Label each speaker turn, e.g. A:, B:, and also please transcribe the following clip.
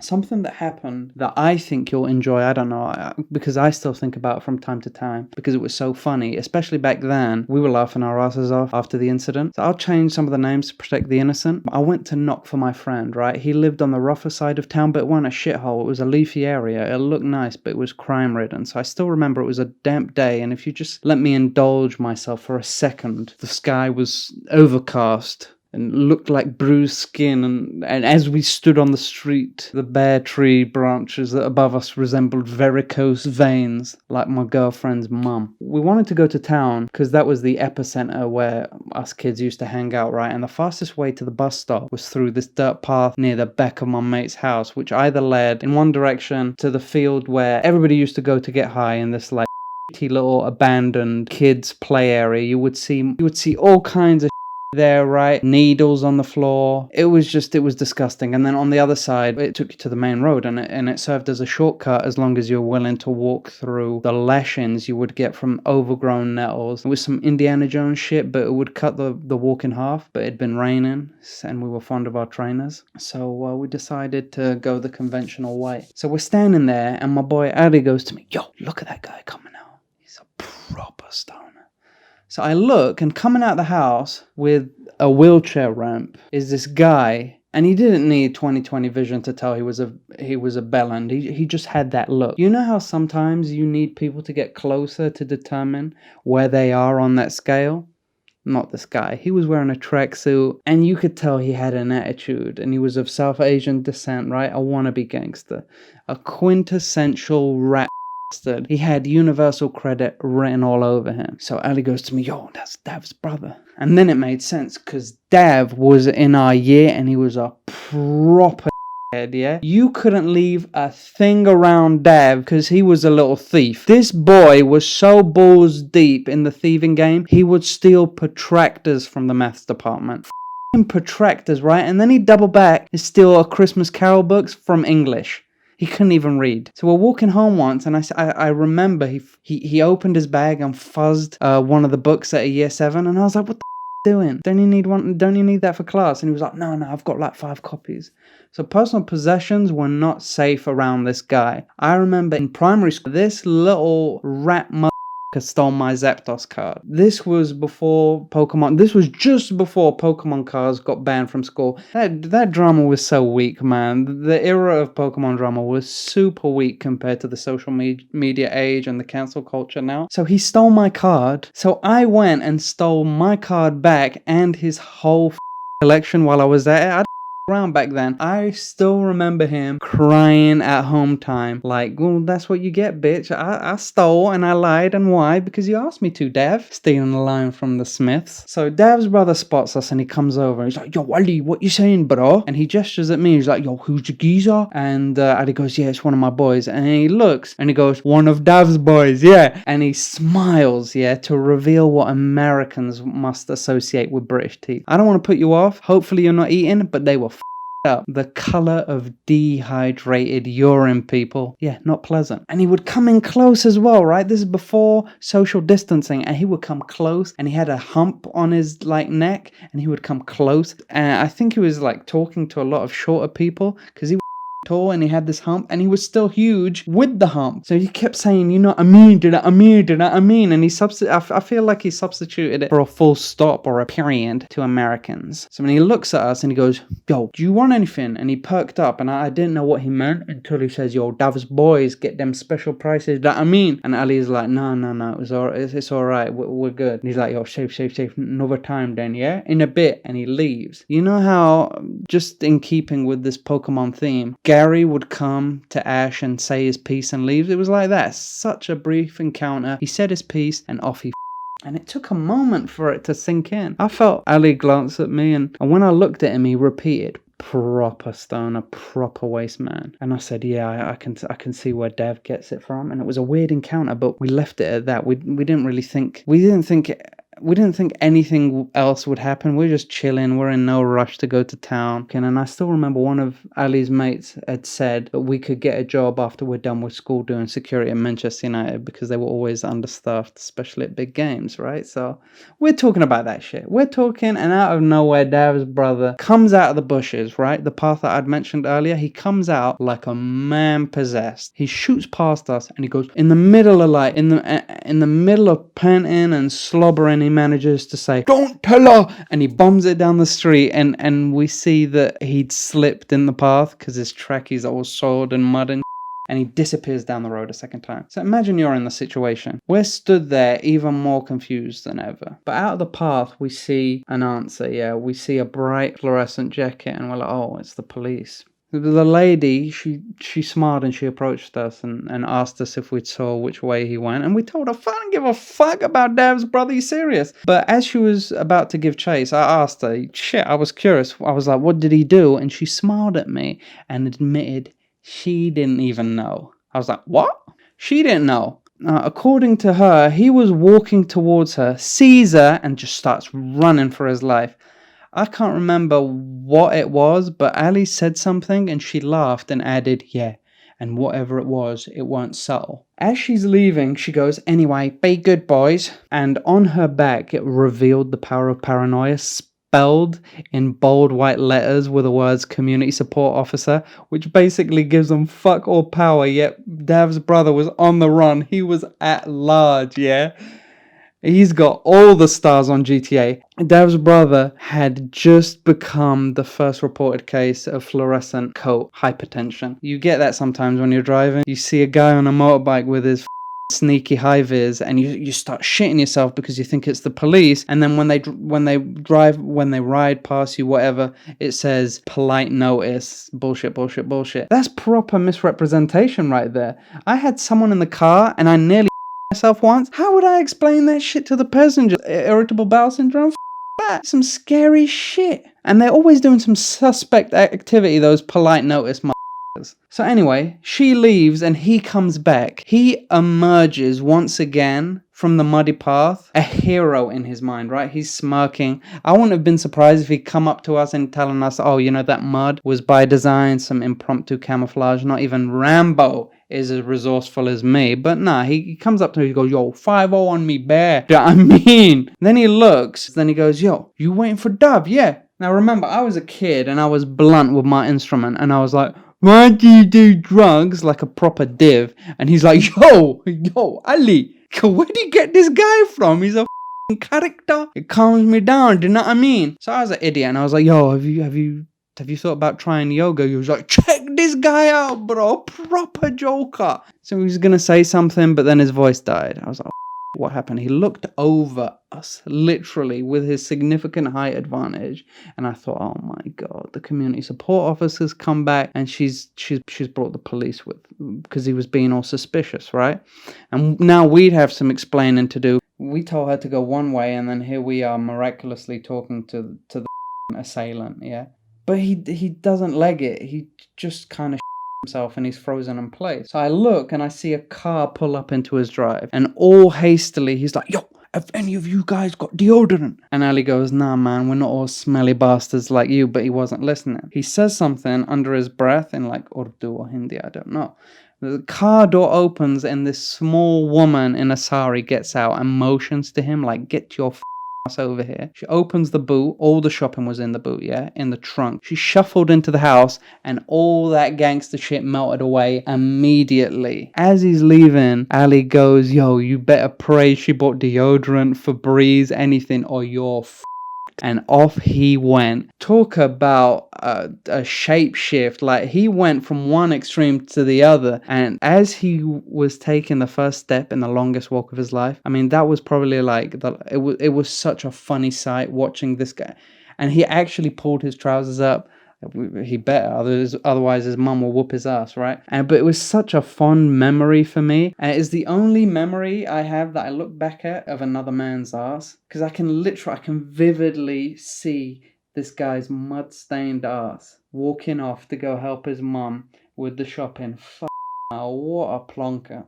A: something that happened that I think you'll enjoy. I don't know, because I still think about it from time to time because it was so funny, especially back then. We were laughing our asses off after the incident. So I'll change some of the names to protect the innocent. I went to knock for my friend, right? He lived on the rougher side of town, but it wasn't a shithole. It was a leafy area. It looked nice, but it was crime-ridden. So I still remember it was a damp day, and if you just let me indulge myself for a second, the sky was overcast and looked like bruised skin, and as we stood on the street, the bare tree branches that above us resembled varicose veins, like my girlfriend's mum. We wanted to go to town, because that was the epicenter where us kids used to hang out, right? And the fastest way to the bus stop was through this dirt path near the back of my mate's house, which either led in one direction to the field where everybody used to go to get high in this like little abandoned kids play area. You would see all kinds of there, right? Needles on the floor. It was disgusting. And then on the other side, it took you to the main road, and it served as a shortcut as long as you're willing to walk through the lashings you would get from overgrown nettles. It was some Indiana Jones shit, but it would cut the walk in half. But it'd been raining, and we were fond of our trainers, so we decided to go the conventional way. So we're standing there, and my boy Ali goes to me, "Yo, look at that guy coming out. He's a proper stoner." So I look, and coming out the house with a wheelchair ramp is this guy, and he didn't need 20/20 vision to tell he was a bellend. He just had that look. You know how sometimes you need people to get closer to determine where they are on that scale? Not this guy. He was wearing a tracksuit, and you could tell he had an attitude, and he was of South Asian descent, right? A wannabe gangster. A quintessential rat. He had universal credit written all over him. So Ali goes to me, "Yo, that's Dav's brother." And then it made sense, because Dav was in our year, and he was a proper head, yeah? You couldn't leave a thing around Dav, because he was a little thief. This boy was so balls deep in the thieving game, he would steal protractors from the maths department. Protractors, right? And then he'd double back and steal a Christmas Carol books from English. He couldn't even read. So we're walking home once, and I remember he opened his bag and fuzzed one of the books at a year 7, and I was like, "What the doing? Don't you need one? Don't you need that for class?" And he was like, "No, I've got like 5 copies." So personal possessions were not safe around this guy. I remember in primary school, this little rat stole my Zapdos card. This was before Pokemon. This was just before Pokemon cards got banned from school. That drama was so weak, man. The era of Pokemon drama was super weak compared to the social media age and the cancel culture now. So he stole my card. So I went and stole my card back and his whole collection while I was there. Around back then. I still remember him crying at home time, like, "Well, that's what you get, bitch. I stole and I lied, and why? Because you asked me to, Dav." Stealing a line from the Smiths. So Dav's brother spots us, and he comes over, and he's like, "Yo, Ali, what you saying, bro?" And he gestures at me. He's like, "Yo, who's your geezer?" And Ali goes, "Yeah, it's one of my boys." And he looks, and he goes, "One of Dav's boys, yeah." And he smiles, yeah, to reveal what Americans must associate with British teeth. I don't want to put you off. Hopefully you're not eating, but they were up. The color of dehydrated urine, people. Yeah, not pleasant. And he would come in close as well, right? This is before social distancing, and he would come close, and he had a hump on his like neck, and he would come close. And I think he was like talking to a lot of shorter people, because he was tall and he had this hump, and he was still huge with the hump. So he kept saying, "You know, Amir, did I mean?" And I feel like he substituted it for a full stop or a period to Americans. So when he looks at us and he goes, "Yo, do you want anything?" And he perked up, and I didn't know what he meant until he says, "Yo, Dav's boys get them special prices, that I mean." And Ali's like, no, it's all right, we're good. And he's like, "Yo, safe, another time then, yeah? In a bit." And he leaves. You know how, just in keeping with this Pokemon theme, Gary would come to Ash and say his piece and leave? It was like that. Such a brief encounter. He said his piece and off he and it took a moment for it to sink in. I felt Ali glance at me, and when I looked at him, he repeated, "Proper stoner, proper waste man." And I said, "Yeah, I can see where Dev gets it from." And it was a weird encounter, but we left it at that. We didn't think we didn't think anything else would happen. We're just chilling. We're in no rush to go to town. And I still remember one of Ali's mates had said that we could get a job after we're done with school doing security at Manchester United because they were always understaffed, especially at big games, right? So we're talking about that shit. We're talking, and out of nowhere, Dav's brother comes out of the bushes, right? The path that I'd mentioned earlier. He comes out like a man possessed. He shoots past us, and he goes in the middle of in the middle of panting and slobbering. He manages to say, "Don't tell her!" And he bombs it down the street, and we see that he'd slipped in the path because his trackies are all soiled and mud and he disappears down the road a second time. So imagine you're in the situation. We're stood there even more confused than ever. But out of the path, we see an answer, yeah. We see a bright fluorescent jacket, and we're like, oh, it's the police. The lady, she smiled and she approached us and asked us if we saw which way he went. And we told her, I don't give a fuck about Dav's brother, you serious? But as she was about to give chase, I asked her, shit, I was curious. I was like, what did he do? And she smiled at me and admitted she didn't even know. I was like, what? She didn't know. According to her, he was walking towards her, sees her, and just starts running for his life. I can't remember what it was, but Ali said something and she laughed and added, yeah, and whatever it was, it weren't subtle. As she's leaving, she goes, anyway, be good, boys. And on her back, it revealed the power of paranoia, spelled in bold white letters with the words community support officer, which basically gives them fuck all power, yet Dav's brother was on the run. He was at large, yeah? He's got all the stars on GTA. Dav's brother had just become the first reported case of fluorescent coat hypertension. You get that sometimes when you're driving. You see a guy on a motorbike with his sneaky high vis and you start shitting yourself because you think it's the police, and then when they ride past you, whatever, it says polite notice, bullshit. That's proper misrepresentation right there. I had someone in the car and I nearly myself once. How would I explain that shit to the passenger? Irritable bowel syndrome? That. Some scary shit. And they're always doing some suspect activity, those polite notice motherfuckers. So anyway, she leaves and he comes back. He emerges once again from the muddy path, a hero in his mind, right? He's smirking. I wouldn't have been surprised if he'd come up to us and telling us, oh, you know, that mud was by design, some impromptu camouflage. Not even Rambo is as resourceful as me. But nah, he comes up to me, he goes, yo, 5-0 on me, bear. Do you know what I mean? Then he looks, then he goes, yo, you waiting for Dove? Yeah. Now remember, I was a kid and I was blunt with my instrument and I was like, why do you do drugs? Like a proper div. And he's like, yo, Ali, where did you get this guy from? He's a character. It calms me down, do you know what I mean? So I was an idiot and I was like, yo, have you thought about trying yoga? He was like, check this guy out, bro. Proper joker. So he was going to say something, but then his voice died. I was like, what happened? He looked over us, literally, with his significant height advantage. And I thought, oh my God, the community support officer's come back and she's brought the police with, because he was being all suspicious, right? And now we'd have some explaining to do. We told her to go one way, and then here we are miraculously talking to the assailant, yeah? But he doesn't leg it. He just kind of himself and he's frozen in place. So I look and I see a car pull up into his drive, and all hastily he's like, yo, have any of you guys got deodorant? And Ali goes, nah man, we're not all smelly bastards like you. But he wasn't listening. He says something under his breath in like Urdu or Hindi, I don't know. The car door opens and this small woman in a sari gets out and motions to him like, get your ass over here. She opens the boot. All the shopping was in the boot, yeah, in the trunk. She shuffled into the house and all that gangster shit melted away immediately. As he's leaving, Ali goes, yo, you better pray she bought deodorant, Febreze, anything, or you're and off he went. Talk about a shape shift. Like, he went from one extreme to the other, and as he was taking the first step in the longest walk of his life, I mean, that was probably like it was such a funny sight watching this guy. And he actually pulled his trousers up. He better, otherwise his mum will whoop his ass, right? But it was such a fond memory for me, and it is the only memory I have that I look back at of another man's ass, because I can vividly see this guy's mud-stained ass walking off to go help his mum with the shopping. What a plonker.